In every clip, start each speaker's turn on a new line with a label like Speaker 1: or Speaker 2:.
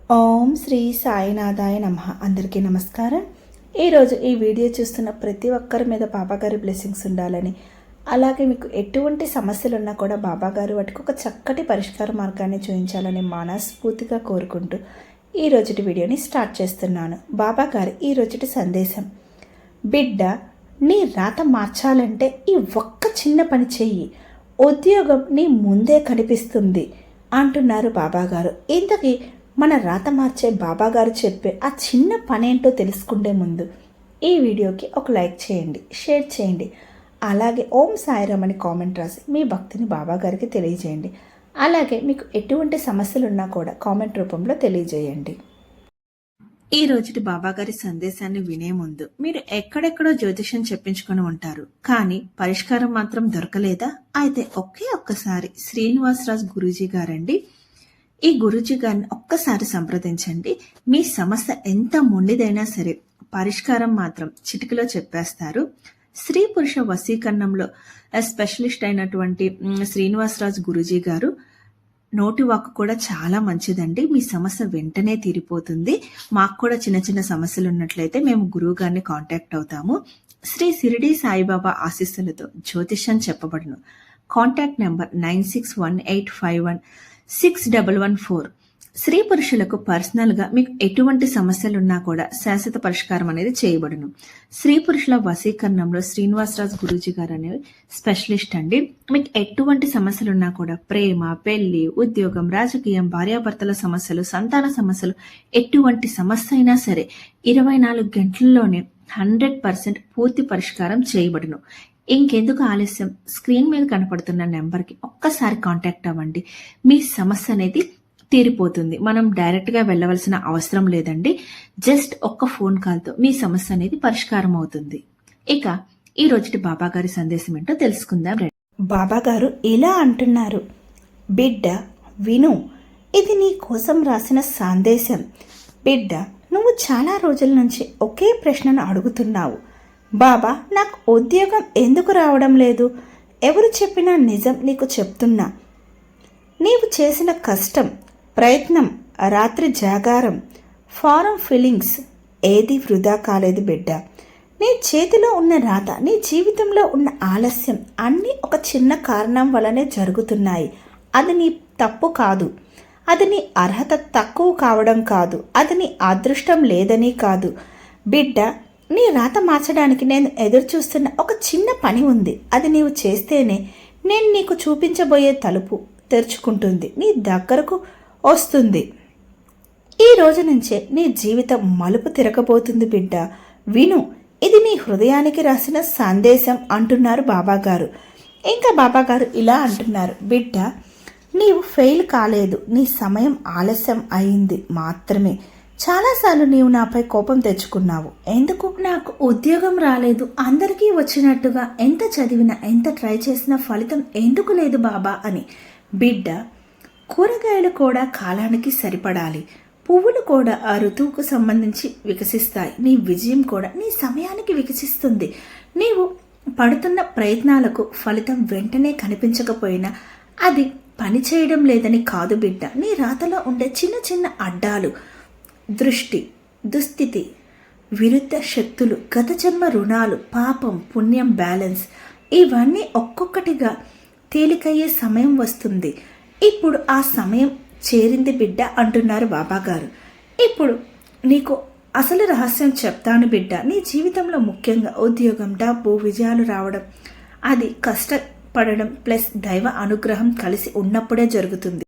Speaker 1: ఓం శ్రీ సాయినాథాయ నమః. అందరికీ నమస్కారం. ఈరోజు ఈ వీడియో చూస్తున్న ప్రతి ఒక్కరి మీద బాబాగారి బ్లెస్సింగ్స్ ఉండాలని, అలాగే మీకు ఎటువంటి సమస్యలు ఉన్నా కూడా బాబాగారు వాటికి ఒక చక్కటి పరిష్కార మార్గాన్ని చూపించాలని మనస్ఫూర్తిగా కోరుకుంటూ ఈ రోజుటి వీడియోని స్టార్ట్ చేస్తున్నాను. బాబాగారి ఈ రోజుటి సందేశం: బిడ్డ, నీ రాత మార్చాలంటే ఈ ఒక్క చిన్న పని చెయ్యి, ఉద్యోగం నీ ముందే కనిపిస్తుంది అంటున్నారు బాబాగారు. ఇంతకీ మన రాత మార్చే బాబాగారు చెప్పే ఆ చిన్న పనేంటో తెలుసుకుంటే ముందు ఈ వీడియోకి ఒక లైక్ చేయండి, షేర్ చేయండి, అలాగే ఓం సాయిరామ్ అని కామెంట్ రాసి మీ భక్తిని బాబాగారికి తెలియజేయండి. అలాగే మీకు ఎటువంటి సమస్యలు ఉన్నా కూడా కామెంట్ రూపంలో తెలియజేయండి. ఈ రోజుటి బాబాగారి సందేశాన్ని వినే ముందు మీరు ఎక్కడెక్కడో జ్యోతిష్యం చెప్పించుకొని ఉంటారు, కానీ పరిష్కారం మాత్రం దొరకలేదా? అయితే ఒక్కసారి శ్రీనివాసరాజు గురూజీ గారండి. ఈ గురూజీ గారిని ఒక్కసారి సంప్రదించండి. మీ సమస్య ఎంత మొండిదైనా సరే పరిష్కారం మాత్రం చిటికలో చెప్పేస్తారు. స్త్రీ పురుష వశీకరణంలో స్పెషలిస్ట్ అయినటువంటి శ్రీనివాసరాజు గురూజీ గారు నోటి వాక్కు కూడా చాలా మంచిదండి. మీ సమస్య వెంటనే తీరిపోతుంది. మాకు కూడా చిన్న చిన్న సమస్యలు ఉన్నట్లయితే మేము గురువు గారిని కాంటాక్ట్ అవుతాము. శ్రీ షిరిడి సాయిబాబా ఆశీస్సులతో జ్యోతిష్యం చెప్పబడును. Contact number 9618516114. స్త్రీ పురుషులకు పర్సనల్ గా మీకు ఎటువంటి సమస్యలున్నా కూడా శాశ్వత పరిష్కారం అనేది చేయబడును. స్త్రీ పురుషుల వశీకరణంలో శ్రీనివాసరాజు గురూజీ గారు అనే స్పెషలిస్ట్ అండి. మీకు ఎటువంటి సమస్యలున్నా కూడా ప్రేమ, పెళ్లి, ఉద్యోగం, రాజకీయం, భార్యాభర్తల సమస్యలు, సంతాన సమస్యలు, ఎటువంటి సమస్య అయినా సరే 24 గంటల్లోనే 100% పూర్తి పరిష్కారం చేయబడును. ఇంకెందుకు ఆలస్యం, స్క్రీన్ మీద కనపడుతున్న నెంబర్కి ఒక్కసారి కాంటాక్ట్ అవ్వండి. మీ సమస్య అనేది తీరిపోతుంది. మనం డైరెక్ట్ గా వెళ్ళవలసిన అవసరం లేదండి. జస్ట్ ఒక్క ఫోన్ కాల్తో మీ సమస్య అనేది పరిష్కారం అవుతుంది. ఇక ఈ రోజుటి బాబాగారి సందేశం ఏంటో తెలుసుకుందాం. బాబాగారు ఇలా అంటున్నారు: బిడ్డ విను, ఇది నీ కోసం రాసిన సందేశం. బిడ్డ, నువ్వు చాలా రోజుల నుంచి ఒకే ప్రశ్నను అడుగుతున్నావు. బాబా, నాకు ఉద్యోగం ఎందుకు రావడం లేదు? ఎవరు చెప్పినా నిజం నీకు చెప్తున్నా. నీవు చేసిన కష్టం, ప్రయత్నం, రాత్రి జాగారం, ఫారం ఫిల్లింగ్స్ ఏది వృధా కాలేదు బిడ్డ. నీ చేతిలో ఉన్న రాత, నీ జీవితంలో ఉన్న ఆలస్యం అన్నీ ఒక చిన్న కారణం వల్లనే జరుగుతున్నాయి. అది నీ తప్పు కాదు, అది నీ అర్హత తక్కువ కావడం కాదు, అది నీ అదృష్టం లేదని కాదు. బిడ్డ, నీ రాత మార్చడానికి నేను ఎదురు చూస్తున్న ఒక చిన్న పని ఉంది. అది నీవు చేస్తేనే నేను నీకు చూపించబోయే తలుపు తెరుచుకుంటుంది, నీ దగ్గరకు వస్తుంది. ఈ రోజు నుంచే నీ జీవితం మలుపు తిరగబోతుంది బిడ్డ. విను, ఇది నీ హృదయానికి రాసిన సందేశం అంటున్నారు బాబాగారు. ఇంకా బాబాగారు ఇలా అంటున్నారు: బిడ్డ, నీవు ఫెయిల్ కాలేదు, నీ సమయం ఆలస్యం అయింది మాత్రమే. చాలాసార్లు నీవు నాపై కోపం తెచ్చుకున్నావు. ఎందుకు? నాకు ఉద్యోగం రాలేదు, అందరికీ వచ్చినట్టుగా ఎంత చదివినా ఎంత ట్రై చేసినా ఫలితం ఎందుకు లేదు బాబా అని. బిడ్డ, కూరగాయలు కూడా కాలానికి సరిపడాలి, పువ్వులు కూడా ఆ ఋతువుకు సంబంధించి వికసిస్తాయి. నీ విజయం కూడా నీ సమయానికి వికసిస్తుంది. నీవు పడుతున్న ప్రయత్నాలకు ఫలితం వెంటనే కనిపించకపోయినా అది పని చేయడం లేదని కాదు బిడ్డ. నీ రాతలో ఉండే చిన్న చిన్న అడ్డాలు, దృష్టి, దుస్థితి, విరుద్ధ శక్తులు, గత జన్మ రుణాలు, పాపం, పుణ్యం, బ్యాలెన్స్, ఇవన్నీ ఒక్కొక్కటిగా తేలికయ్యే సమయం వస్తుంది. ఇప్పుడు ఆ సమయం చేరింది బిడ్డ అంటున్నారు బాబాగారు. ఇప్పుడు నీకు అసలు రహస్యం చెప్తాను బిడ్డ. నీ జీవితంలో ముఖ్యంగా ఉద్యోగం, డబ్బు, విజయాలు రావడం అది కష్టపడడం ప్లస్ దైవ అనుగ్రహం కలిసి ఉన్నప్పుడే జరుగుతుంది.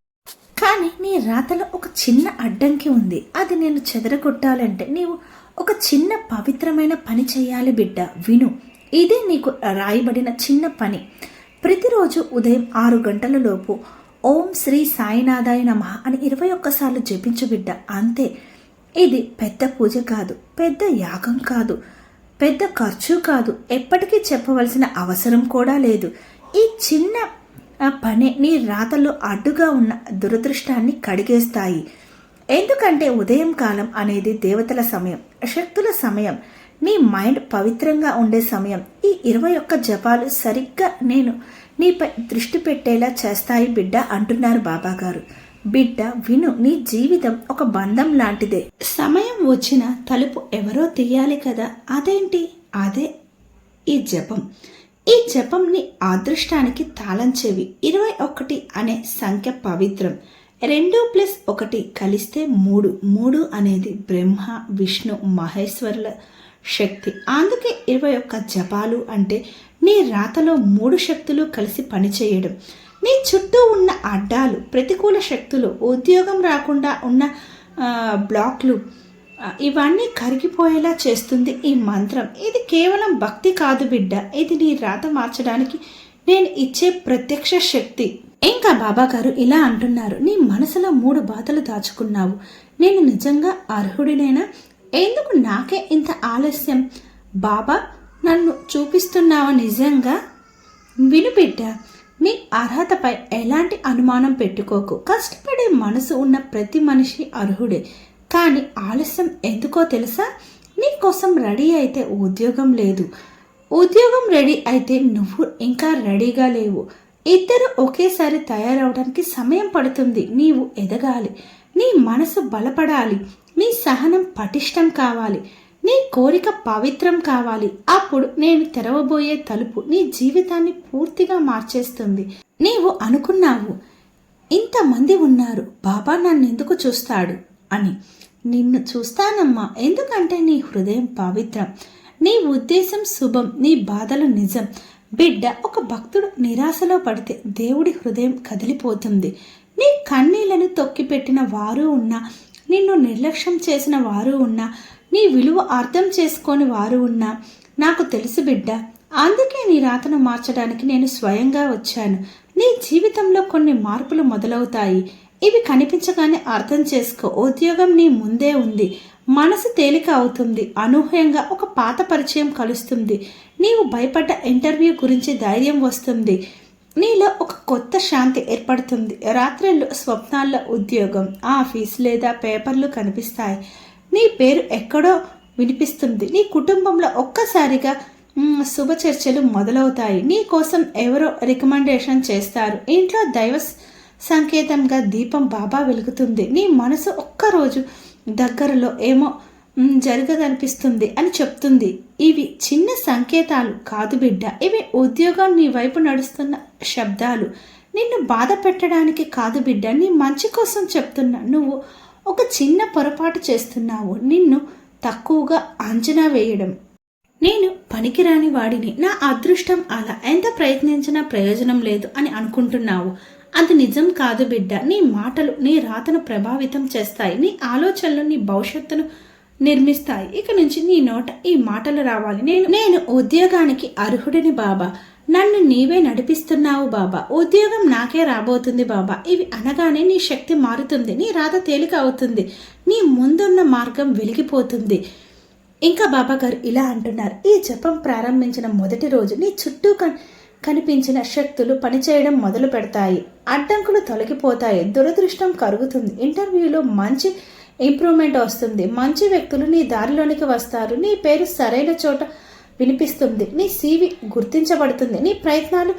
Speaker 1: కానీ నీ రాతలో ఒక చిన్న అడ్డంకి ఉంది. అది నేను చెదరగొట్టాలంటే నీవు ఒక చిన్న పవిత్రమైన పని చేయాలి బిడ్డ. విను, ఇదే నీకు రాయబడిన చిన్న పని. ప్రతిరోజు ఉదయం 6 గంటల లోపు ఓం శ్రీ సాయినాథాయ నమః అని 21 సార్లు జపించు బిడ్డ. అంతే. ఇది పెద్ద పూజ కాదు, పెద్ద యాగం కాదు, పెద్ద ఖర్చు కాదు, ఎప్పటికీ చెప్పవలసిన అవసరం కూడా లేదు. ఈ చిన్న పనే నీ రాతలో అడ్డుగా ఉన్న దురదృష్టాన్ని కడిగేస్తాయి. ఎందుకంటే ఉదయం కాలం అనేది దేవతల సమయం, శక్తుల సమయం, నీ మైండ్ పవిత్రంగా ఉండే సమయం. ఈ 21 జపాలు సరిగ్గా నేను నీపై దృష్టి పెట్టేలా చేస్తాయి బిడ్డ అంటున్నారు బాబాగారు. బిడ్డ విను, నీ జీవితం ఒక బంధం లాంటిదే. సమయం వచ్చిన తలుపు ఎవరో తీయాలి కదా, అదేంటి? అదే ఈ జపం. ఈ జపం నీ అదృష్టానికి తాళం చెవి. 21 అనే సంఖ్య పవిత్రం. 2+1 కలిస్తే 3. 3 అనేది బ్రహ్మ విష్ణు మహేశ్వరుల శక్తి. అందుకే 21 జపాలు అంటే నీ రాతలో 3 శక్తులు కలిసి పనిచేయడం. నీ చుట్టూ ఉన్న అడ్డాలు, ప్రతికూల శక్తులు, ఉద్యోగం రాకుండా ఉన్న బ్లాక్లు, ఇవన్నీ కరిగిపోయేలా చేస్తుంది ఈ మంత్రం. ఇది కేవలం భక్తి కాదు బిడ్డ, ఇది నీ రాత మార్చడానికి నేను ఇచ్చే ప్రత్యక్ష శక్తి. ఇంకా బాబా గారు ఇలా అంటున్నారు, నీ మనసులో 3 బాధలు దాచుకున్నావు. నేను నిజంగా అర్హుడినేనా? ఎందుకు నాకే ఇంత ఆలస్యం? బాబా నన్ను చూపిస్తున్నావా నిజంగా? విను బిడ్డ, నీ అర్హతపై ఎలాంటి అనుమానం పెట్టుకోకు. కష్టపడే మనసు ఉన్న ప్రతి మనిషి అర్హుడే. కానీ ఆలస్యం ఎందుకో తెలుసా? నీ కోసం రెడీ అయితే ఉద్యోగం లేదు, ఉద్యోగం రెడీ అయితే నువ్వు ఇంకా రెడీగా లేవు. ఇద్దరు ఒకేసారి తయారవడానికి సమయం పడుతుంది. నీవు ఎదగాలి, నీ మనసు బలపడాలి, నీ సహనం పటిష్టం కావాలి, నీ కోరిక పవిత్రం కావాలి. అప్పుడు నేను తెరవబోయే తలుపు నీ జీవితాన్ని పూర్తిగా మార్చేస్తుంది. నీవు అనుకున్నావు, ఇంతమంది ఉన్నారు, బాబా నన్నెందుకు చూస్తాడు అని. నిన్ను చూస్తానమ్మా, ఎందుకంటే నీ హృదయం పవిత్రం, నీ ఉద్దేశం శుభం, నీ బాధలు నిజం. బిడ్డ, ఒక భక్తుడు నిరాశలో పడితే దేవుడి హృదయం కదిలిపోతుంది. నీ కన్నీళ్లను తొక్కిపెట్టిన వారు ఉన్నా, నిన్ను నిర్లక్ష్యం చేసిన వారు ఉన్నా, నీ విలువ అర్థం చేసుకొని వారు ఉన్నా నాకు తెలుసు బిడ్డ. అందుకే నీ రాతను మార్చడానికి నేను స్వయంగా వచ్చాను. నీ జీవితంలో కొన్ని మార్పులు మొదలవుతాయి. ఇవి కనిపించగానే అర్థం చేసుకో. ఉద్యోగం నీ ముందే ఉంది. మనసు తేలిక అవుతుంది. అనూహ్యంగా ఒక పాత పరిచయం కలుస్తుంది. నీవు భయపడ్డ ఇంటర్వ్యూ గురించి ధైర్యం వస్తుంది. నీలో ఒక కొత్త శాంతి ఏర్పడుతుంది. రాత్రిళ్ళు స్వప్నాల్లో ఉద్యోగం, ఆఫీస్ లేదా పేపర్లు కనిపిస్తాయి. నీ పేరు ఎక్కడో వినిపిస్తుంది. నీ కుటుంబంలో ఒక్కసారిగా శుభ చర్చలు మొదలవుతాయి. నీ కోసం ఎవరో రికమెండేషన్ చేస్తారు. ఇంట్లో దైవ సంకేతంగా దీపం బాబా వెలుగుతుంది. నీ మనసు ఒక్కరోజు దగ్గరలో ఏమో జరగదనిపిస్తుంది అని చెప్తుంది. ఇవి చిన్న సంకేతాలు కాదు బిడ్డ, ఇవి ఉద్యోగం నీ వైపు నడుస్తున్న శబ్దాలు. నిన్ను బాధ పెట్టడానికి కాదు బిడ్డ, నీ మంచి కోసం చెప్తున్నా. నువ్వు ఒక చిన్న పొరపాటు చేస్తున్నావు, నిన్ను తక్కువగా అంచనా వేయడం. నేను పనికిరాని వాడిని, నా అదృష్టం అలా, ఎంత ప్రయత్నించినా ప్రయోజనం లేదు అని అనుకుంటున్నావు. అది నిజం కాదు బిడ్డ. నీ మాటలు నీ రాతను ప్రభావితం చేస్తాయి. నీ ఆలోచనలు నీ భవిష్యత్తును నిర్మిస్తాయి. ఇక నుంచి నీ నోట ఈ మాటలు రావాలి, నేను ఉద్యోగానికి అర్హుడిని బాబా, నన్ను నీవే నడిపిస్తున్నావు బాబా, ఉద్యోగం నాకే రాబోతుంది బాబా. ఇవి అనగానే నీ శక్తి మారుతుంది, నీ రాత తేలిక అవుతుంది, నీ ముందున్న మార్గం వెలిగిపోతుంది. ఇంకా బాబా గారు ఇలా అంటున్నారు, ఈ జపం ప్రారంభించిన మొదటి రోజు నీ చుట్టూ కనిపించిన శక్తులు పనిచేయడం మొదలు పెడతాయి. అడ్డంకులు తొలగిపోతాయి, దురదృష్టం కరుగుతుంది. ఇంటర్వ్యూలో మంచి ఇంప్రూవ్మెంట్ వస్తుంది. మంచి వ్యక్తులు నీ దారిలోనికి వస్తారు. నీ పేరు సరైన చోట వినిపిస్తుంది. నీ CV గుర్తించబడుతుంది. నీ ప్రయత్నాలు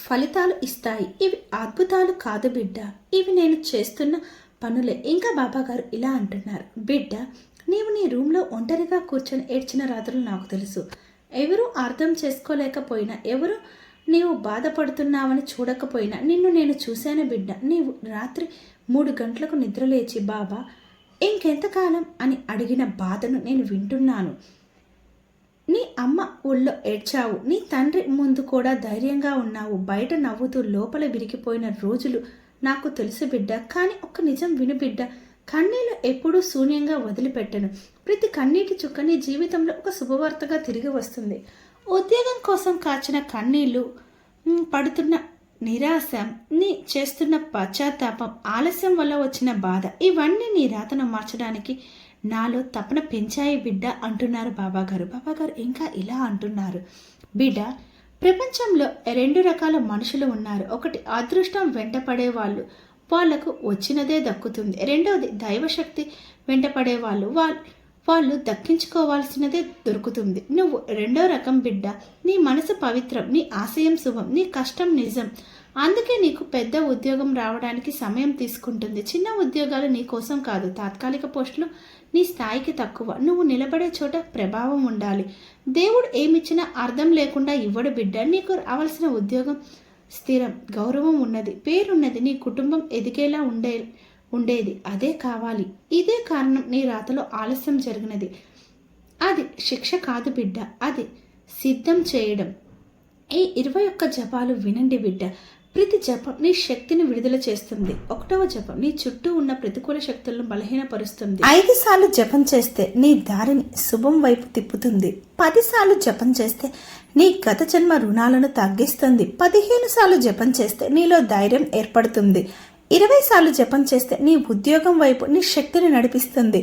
Speaker 1: ఫలితాలు ఇస్తాయి. ఇవి అద్భుతాలు కాదు బిడ్డ, ఇవి నేను చేస్తున్న పనులే. ఇంకా బాబా గారు ఇలా అంటున్నారు, బిడ్డ, నీవు నీ రూమ్లో ఒంటరిగా కూర్చొని ఏడ్చిన రాత్రులు నాకు తెలుసు. ఎవరు అర్థం చేసుకోలేకపోయినా, ఎవరు నీవు బాధపడుతున్నావని చూడకపోయినా నిన్ను నేను చూశాను బిడ్డ. నీవు రాత్రి 3 గంటలకు నిద్రలేచి బాబా ఇంకెంతకాలం అని అడిగిన బాధను నేను వింటున్నాను. నీ అమ్మ ఊళ్ళో ఏడ్చావు, నీ తండ్రి ముందు కూడా ధైర్యంగా ఉన్నావు. బయట నవ్వుతూ లోపల విరిగిపోయిన రోజులు నాకు తెలుసు బిడ్డ. కానీ ఒక్క నిజం విను బిడ్డ, కన్నీళ్లు ఎప్పుడూ శూన్యంగా వదిలిపెట్టను. ప్రతి కన్నీటి చుక్క నీ జీవితంలో ఒక శుభవార్తగా తిరిగి వస్తుంది. ఉద్యోగం కోసం కాచిన కన్నీళ్లు, పడుతున్న నిరాశ, నీ చేస్తున్న పశ్చాత్తాపం, ఆలస్యం వల్ల వచ్చిన బాధ, ఇవన్నీ నీ రాతను మార్చడానికి నాలో తపన పెంచాయి బిడ్డ అంటున్నారు బాబాగారు. బాబాగారు ఇంకా ఇలా అంటున్నారు, బిడ్డ, ప్రపంచంలో 2 రకాల మనుషులు ఉన్నారు. ఒకటి అదృష్టం వెంటపడే వాళ్ళు, వాళ్లకు వచ్చినదే దక్కుతుంది. రెండవది దైవశక్తి వెంటపడే వాళ్ళు దక్కించుకోవాల్సినదే దొరుకుతుంది. నువ్వు 2వ రకం బిడ్డ. నీ మనసు పవిత్రం, నీ ఆశయం శుభం, నీ కష్టం నిజం.
Speaker 2: అందుకే నీకు పెద్ద ఉద్యోగం రావడానికి సమయం తీసుకుంటుంది. చిన్న ఉద్యోగాలు నీ కోసం కాదు, తాత్కాలిక పోస్టులు నీ స్థాయికి తక్కువ. నువ్వు నిలబడే చోట ప్రభావం ఉండాలి. దేవుడు ఏమిచ్చినా అర్థం లేకుండా ఇవ్వడు బిడ్డ. నీకు రావాల్సిన ఉద్యోగం స్థిరం, గౌరవం ఉన్నది, పేరున్నది, నీ కుటుంబం ఎదిగేలా ఉండేది అదే కావాలి. ఇదే కారణం నీ రాతలో ఆలస్యం జరిగినది. అది శిక్ష కాదు బిడ్డ, అది సిద్ధం చేయడం. ఈ 21 జపాలు వినండి బిడ్డ. ప్రతి జపం నీ శక్తిని విడుదల చేస్తుంది. 1వ జపం నీ చుట్టూ ఉన్న ప్రతికూల శక్తులను బలహీనపరుస్తుంది. 5 సార్లు జపం చేస్తే నీ దారిని శుభం వైపు తిప్పుతుంది. 10 సార్లు జపం చేస్తే నీ గత జన్మ రుణాలను తగ్గిస్తుంది. 15 సార్లు జపం చేస్తే నీలో ధైర్యం ఏర్పడుతుంది. 20 సార్లు జపం చేస్తే నీ ఉద్యోగం వైపు నీ శక్తిని నడిపిస్తుంది.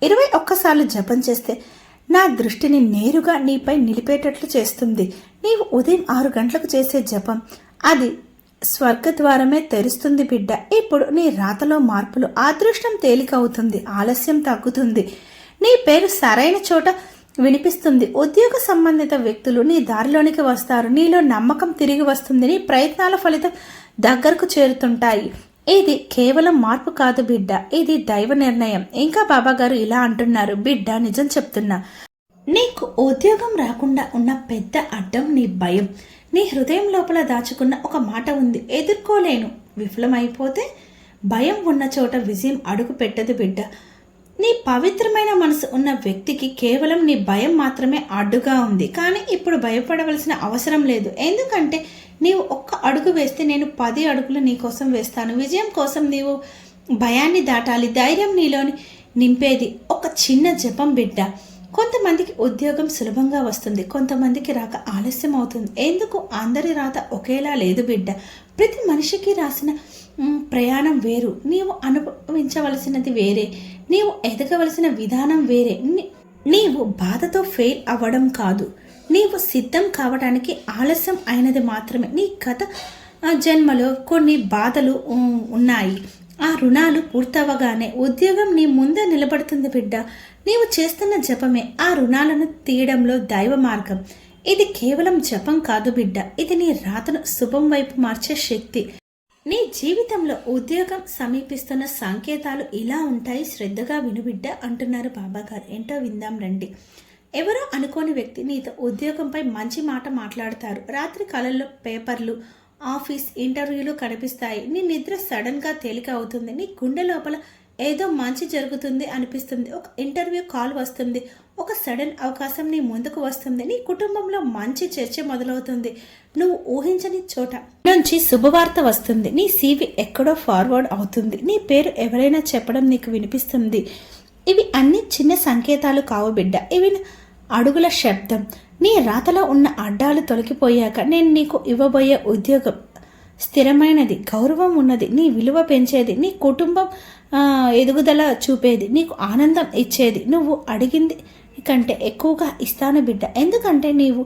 Speaker 2: 21 సార్లు జపం చేస్తే నా దృష్టిని నేరుగా నీపై నిలిపేటట్లు చేస్తుంది. నీవు ఉదయం 6 గంటలకు చేసే జపం అది స్వర్గద్వారమే తెరుస్తుంది బిడ్డ. ఇప్పుడు నీ రాతలో మార్పులు, అదృష్టం తేలిక అవుతుంది, ఆలస్యం తగ్గుతుంది, నీ పేరు సరైన చోట వినిపిస్తుంది. ఉద్యోగ సంబంధిత వ్యక్తులు నీ దారిలోనికి వస్తారు. నీలో నమ్మకం తిరిగి వస్తుంది. నీ ప్రయత్నాల ఫలితం దగ్గరకు చేరుతుంటాయి. ఇది కేవలం మార్పు కాదు బిడ్డ, ఇది దైవ నిర్ణయం. ఇంకా బాబాగారు ఇలా అంటున్నారు, బిడ్డ నిజం చెప్తున్నా, నీకు ఉద్యోగం రాకుండా ఉన్న పెద్ద అడ్డం నీ భయం. నీ హృదయం లోపల దాచుకున్న ఒక మాట ఉంది, ఎదుర్కోలేను. విఫలమైపోతే భయం ఉన్న చోట విజయం అడుగు పెట్టదు బిడ్డ. నీ పవిత్రమైన మనసు ఉన్న వ్యక్తికి కేవలం నీ భయం మాత్రమే అడ్డుగా ఉంది. కానీ ఇప్పుడు భయపడవలసిన అవసరం లేదు. ఎందుకంటే నీవు 1 అడుగు వేస్తే నేను 10 అడుగులు నీ కోసం వేస్తాను. విజయం కోసం నీవు భయాన్ని దాటాలి. ధైర్యం నీలోని నింపేది ఒక చిన్న జపం బిడ్డ. కొంతమందికి ఉద్యోగం సులభంగా వస్తుంది, కొంతమందికి రాక ఆలస్యం అవుతుంది. ఎందుకు? అందరి రాత ఒకేలా లేదు బిడ్డ. ప్రతి మనిషికి రాసిన ప్రయాణం వేరు. నీవు అనుభవించవలసినది వేరే, నీవు ఎదగవలసిన విధానం వేరే. నీవు బాధతో ఫెయిల్ అవ్వడం కాదు, నీవు సిద్ధం కావడానికి ఆలస్యం అయినది మాత్రమే. నీ గత జన్మలో కొన్ని బాధలు ఉన్నాయి. ఆ రుణాలు పూర్తవగానే ఉద్యోగం నీ ముందే నిలబడుతుంది బిడ్డ. నీవు చేస్తున్న జపమే ఆ రుణాలను తీయడంలో దైవ మార్గం. ఇది కేవలం జపం కాదు బిడ్డ, ఇది నీ రాతను శుభం వైపు మార్చే శక్తి. నీ జీవితంలో ఉద్యోగం సమీపిస్తున్న సంకేతాలు ఇలా ఉంటాయి, శ్రద్ధగా వినుబిడ్డ అంటున్నారు బాబాగారు. ఏంటో విందాం రండి. ఎవరో అనుకోని వ్యక్తి నీతో ఉద్యోగంపై మంచి మాట మాట్లాడతారు. రాత్రి కళల్లో పేపర్లు, ఆఫీస్ ఇంటర్వ్యూలు కనిపిస్తాయి. నీ నిద్ర సడన్గా తేలిక అవుతుంది. నీ గుండె లోపల ఏదో మంచి జరుగుతుంది అనిపిస్తుంది. ఒక ఇంటర్వ్యూ కాల్ వస్తుంది, ఒక సడన్ అవకాశం నీ ముందుకు వస్తుంది. నీ కుటుంబంలో మంచి చర్చ మొదలవుతుంది. నువ్వు ఊహించని చోట నుంచి శుభవార్త వస్తుంది. నీ సీవీ ఎక్కడో ఫార్వర్డ్ అవుతుంది. నీ పేరు ఎవరైనా చెప్పడం నీకు వినిపిస్తుంది. ఇవి అన్ని చిన్న సంకేతాలు కావు బిడ్డ, ఇవి అడుగుల శబ్దం. నీ రాతలో ఉన్న అడ్డాలు తొలగిపోయాక నేను నీకు ఇవ్వబోయే ఉద్యోగం స్థిరమైనది, గౌరవం ఉన్నది, నీ విలువ పెంచేది, నీ కుటుంబం ఎదుగుదల చూపేది, నీకు ఆనందం ఇచ్చేది. నువ్వు అడిగింది కంటే ఎక్కువగా ఇస్తాను బిడ్డ. ఎందుకంటే నీవు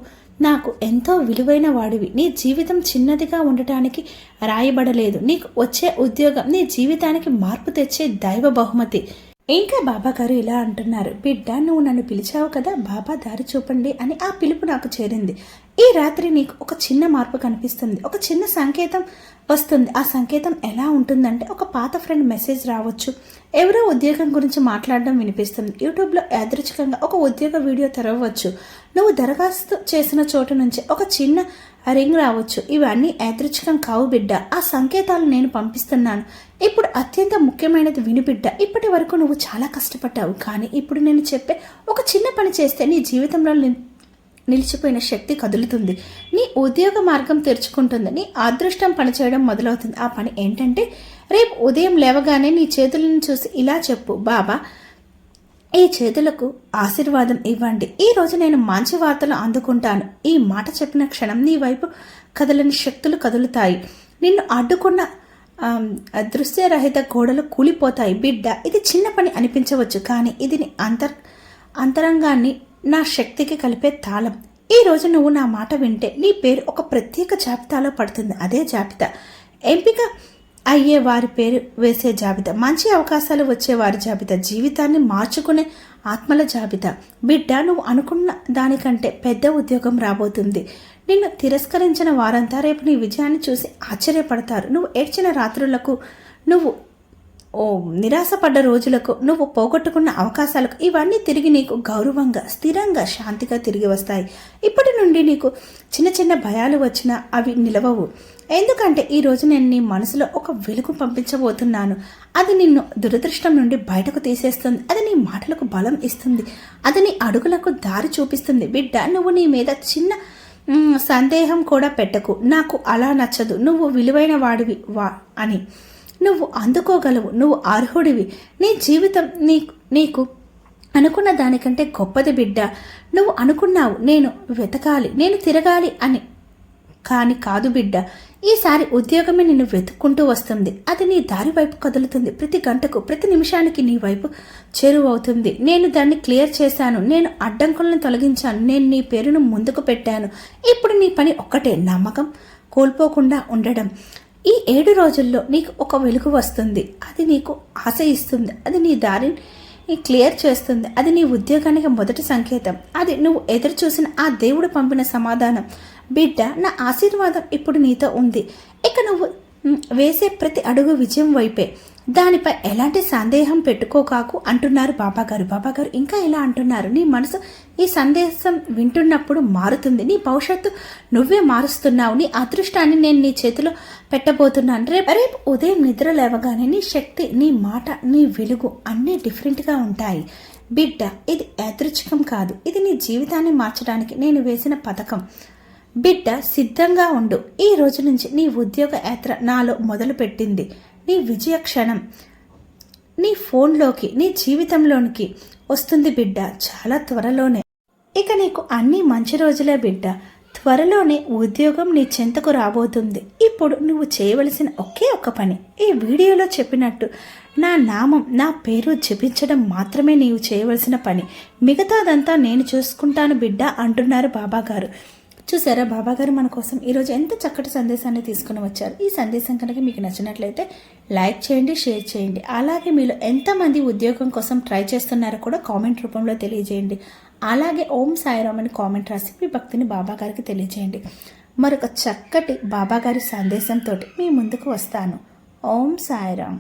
Speaker 2: నాకు ఎంతో విలువైన వాడివి. నీ జీవితం చిన్నదిగా ఉండటానికి రాయబడలేదు. నీకు వచ్చే ఉద్యోగం నీ జీవితానికి మార్పు తెచ్చే దైవ బహుమతి. ఇంకా బాబాగారు ఇలా అంటున్నారు, బిడ్డ నువ్వు నన్ను పిలిచావు కదా, బాబా దారి చూపండి అని ఆ పిలుపు నాకు చేరింది. ఈ రాత్రి నీకు ఒక చిన్న మార్పు కనిపిస్తుంది, ఒక చిన్న సంకేతం వస్తుంది. ఆ సంకేతం ఎలా ఉంటుందంటే, ఒక పాత ఫ్రెండ్ మెసేజ్ రావచ్చు, ఎవరో ఉద్యోగం గురించి మాట్లాడడం వినిపిస్తుంది, యూట్యూబ్లో యాదృచ్ఛికంగా ఒక ఉద్యోగ వీడియో తెరవచ్చు, నువ్వు దరఖాస్తు చేసిన చోటు నుంచి ఒక చిన్న రింగ్ రావచ్చు. ఇవన్నీ యాదృచ్ఛికం కావు బిడ్డ, ఆ సంకేతాలు నేను పంపిస్తున్నాను. ఇప్పుడు అత్యంత ముఖ్యమైనది విను బిడ్డ. ఇప్పటి వరకు నువ్వు చాలా కష్టపడ్డావు, కానీ ఇప్పుడు నేను చెప్పే ఒక చిన్న పని చేస్తే నీ జీవితంలో నిలిచిపోయిన శక్తి కదులుతుంది. నీ ఉద్యోగ మార్గం తెరుచుకుంటుంది, నీ అదృష్టం పనిచేయడం మొదలవుతుంది. ఆ పని ఏంటంటే, రేపు ఉదయం లేవగానే నీ చేతులను చూసి ఇలా చెప్పు, బాబా ఈ చేతులకు ఆశీర్వాదం ఇవ్వండి, ఈ రోజు నేను మంచి వార్తలు అందుకుంటాను. ఈ మాట చెప్పిన క్షణం నీ వైపు కదలని శక్తులు కదులుతాయి. నిన్ను అడ్డుకున్న దృశ్యరహిత గోడలు కూలిపోతాయి బిడ్డ. ఇది చిన్న పని అనిపించవచ్చు, కానీ ఇది నీ అంతరంగాన్ని నా శక్తికి కలిపే తాళం. ఈ రోజు నువ్వు నా మాట వింటే నీ పేరు ఒక ప్రత్యేక జాబితాలో పడుతుంది. అదే జాబితా ఎంపిక అయ్యే వారి పేరు వేసే జాబితా, మంచి అవకాశాలు వచ్చే వారి జాబితా, జీవితాన్ని మార్చుకునే ఆత్మల జాబితా. బిడ్డ నువ్వు అనుకున్న దానికంటే పెద్ద ఉద్యోగం రాబోతుంది. నిన్ను తిరస్కరించిన వారంతా రేపు నీ విజయాన్ని చూసి ఆశ్చర్యపడతారు. నువ్వు ఏడ్చిన రాత్రులకు, నువ్వు నిరాశపడ్డ రోజులకు, నువ్వు పోగొట్టుకున్న అవకాశాలకు ఇవన్నీ తిరిగి నీకు గౌరవంగా, స్థిరంగా, శాంతిగా తిరిగి వస్తాయి. ఇప్పటి నుండి నీకు చిన్న చిన్న భయాలు వచ్చినా అవి నిలవవు. ఎందుకంటే ఈరోజు నేను నీ మనసులో ఒక వెలుగు పంపించబోతున్నాను. అది నిన్ను దురదృష్టం నుండి బయటకు తీసేస్తుంది. అది నీ మాటలకు బలం ఇస్తుంది. అది నీ అడుగులకు దారి చూపిస్తుంది. బిడ్డ, నువ్వు నీ మీద చిన్న సందేహం కూడా పెట్టకు. నాకు అలా నచ్చదు, నువ్వు విలువైన వాడివి అని. నువ్వు అందుకోగలవు, నువ్వు అర్హుడివి. నీ జీవితం నీకు అనుకున్న దానికంటే గొప్పది బిడ్డ. నువ్వు అనుకున్నావు నేను వెతకాలి, నేను తిరగాలి అని. కానీ కాదు బిడ్డ, ఈసారి ఉద్యోగమే నిన్ను వెతుక్కుంటూ వస్తుంది. అది నీ దారి వైపు కదులుతుంది. ప్రతి గంటకు, ప్రతి నిమిషానికి నీ వైపు చేరువవుతుంది. నేను దాన్ని క్లియర్ చేశాను. నేను అడ్డంకులను తొలగించాను. నేను నీ పేరును ముందుకు పెట్టాను. ఇప్పుడు నీ పని ఒక్కటే, నమ్మకం కోల్పోకుండా ఉండడం. ఈ 7 రోజుల్లో నీకు ఒక వెలుగు వస్తుంది. అది నీకు ఆశ ఇస్తుంది. అది నీ దారిని క్లియర్ చేస్తుంది. అది నీ ఉద్యోగానికి మొదటి సంకేతం. అది నువ్వు ఎదురు చూసిన ఆ దేవుడు పంపిన సమాధానం. బిడ్డ, నా ఆశీర్వాదం ఇప్పుడు నీతో ఉంది. ఇక నువ్వు వేసే ప్రతి అడుగు విజయం వైపే. దానిపై ఎలాంటి సందేహం పెట్టుకోకాకు అంటున్నారు బాబాగారు. బాబాగారు ఇంకా ఇలా అంటున్నారు, నీ మనసు ఈ సందేశం వింటున్నప్పుడు మారుతుంది. నీ భవిష్యత్తు నువ్వే మారుస్తున్నావు. నీ అదృష్టాన్ని నేను నీ చేతిలో పెట్టబోతున్నాను. రేపు ఉదయం నిద్ర లేవగానే నీ శక్తి, నీ మాట, నీ వెలుగు అన్నీ డిఫరెంట్గా ఉంటాయి. బిడ్డ, ఇది యాదృచ్ఛికం కాదు. ఇది నీ జీవితాన్ని మార్చడానికి నేను వేసిన పథకం. బిడ్డ, సిద్ధంగా ఉండు. ఈ రోజు నుంచి నీ ఉద్యోగ యాత్ర నాలో మొదలుపెట్టింది. నీ విజయ క్షణం నీ ఫోన్లోకి, నీ జీవితంలోనికి వస్తుంది బిడ్డ, చాలా త్వరలోనే. ఇక నీకు అన్ని మంచి రోజులే బిడ్డ. త్వరలోనే ఉద్యోగం నీ చెంతకు రాబోతుంది. ఇప్పుడు నువ్వు చేయవలసిన ఒకే ఒక్క పని, ఈ వీడియోలో చెప్పినట్టు నా నామం, నా పేరు జపించడం మాత్రమే నీవు చేయవలసిన పని. మిగతాదంతా నేను చూసుకుంటాను బిడ్డ అంటున్నారు బాబాగారు. చూసారా, బాబాగారు మన కోసం ఈరోజు ఎంత చక్కటి సందేశాన్ని తీసుకుని వచ్చారు. ఈ సందేశం కనుక మీకు నచ్చినట్లయితే లైక్ చేయండి, షేర్ చేయండి. అలాగే మీలో ఎంతమంది ఉద్యోగం కోసం ట్రై చేస్తున్నారో కూడా కామెంట్ రూపంలో తెలియజేయండి. అలాగే ఓం సాయిరామ్ అని కామెంట్ రాసి మీ భక్తిని బాబాగారికి తెలియజేయండి. మరొక చక్కటి బాబాగారి సందేశంతో మీ ముందుకు వస్తాను. ఓం సాయిరామ్.